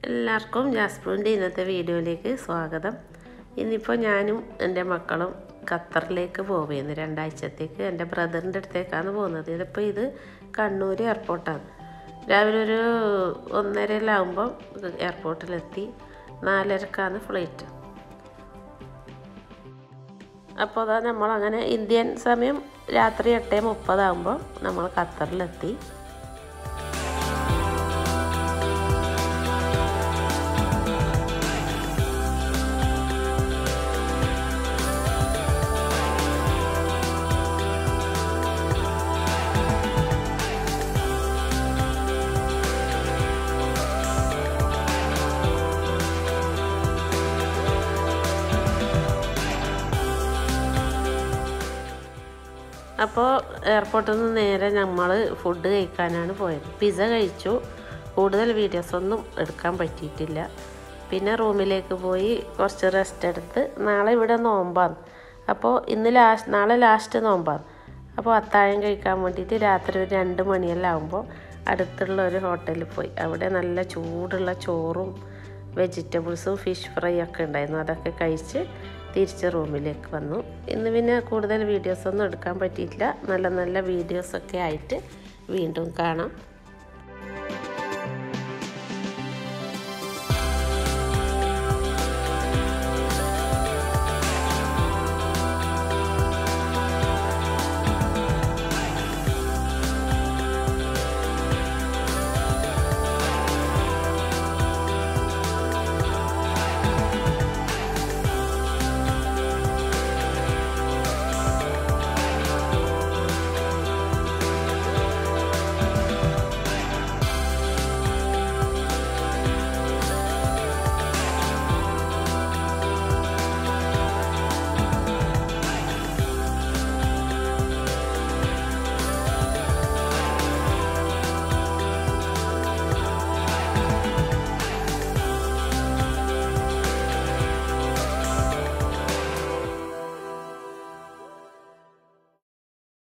എല്ലാവർക്കും ജാസ്പ്രൂൻ്റെ ഇന്നത്തെ വീഡിയോയിലേക്ക് സ്വാഗതം. ഇന്നിപ്പോൾ ഞാനും എൻ്റെ മക്കളും ഖത്തറിലേക്ക് പോവുകയാണ്. 2 ആഴ്ചത്തേക്ക് എൻ്റെ ബ്രദറിൻ്റെ അടുത്തേക്കാണ് പോകുന്നത്. ഇതിപ്പോൾ ഇത് കണ്ണൂർ എയർപോർട്ടാണ്. രാവിലെ ഒരു 1:30 എയർപോർട്ടിലെത്തി. 4:30 ഫ്ലൈറ്റ്. അപ്പോൾ അതാ നമ്മളങ്ങനെ ഇന്ത്യൻ സമയം രാത്രി 8:30 നമ്മൾ ഖത്തറിലെത്തി. അപ്പോൾ എയർപോർട്ടിൽ നിന്ന് നേരെ നമ്മൾ ഫുഡ് കഴിക്കാനാണ് പോയത്. പിസ്സ കഴിച്ചു. കൂടുതൽ വീഡിയോസൊന്നും എടുക്കാൻ പറ്റിയിട്ടില്ല. പിന്നെ റൂമിലേക്ക് പോയി കുറച്ച് റെസ്റ്റ് എടുത്ത് നാളെ ഇവിടെ നോമ്പാണ്. അപ്പോൾ നാളെ ലാസ്റ്റ് നോമ്പാണ്. അപ്പോൾ അത്താഴം കഴിക്കാൻ വേണ്ടിയിട്ട് രാത്രി ഒരു 2 മണിയെല്ലാം ആകുമ്പോൾ അടുത്തുള്ള ഒരു ഹോട്ടലിൽ പോയി. അവിടെ നല്ല ചൂടുള്ള ചോറും വെജിറ്റബിൾസും ഫിഷ് ഫ്രൈ ഒക്കെ ഉണ്ടായിരുന്നു. അതൊക്കെ കഴിച്ച് തിരിച്ച് റൂമിലേക്ക് വന്നു. ഇന്ന് പിന്നെ കൂടുതൽ വീഡിയോസൊന്നും എടുക്കാൻ പറ്റിയിട്ടില്ല. നല്ല വീഡിയോസൊക്കെ ആയിട്ട് വീണ്ടും കാണാം.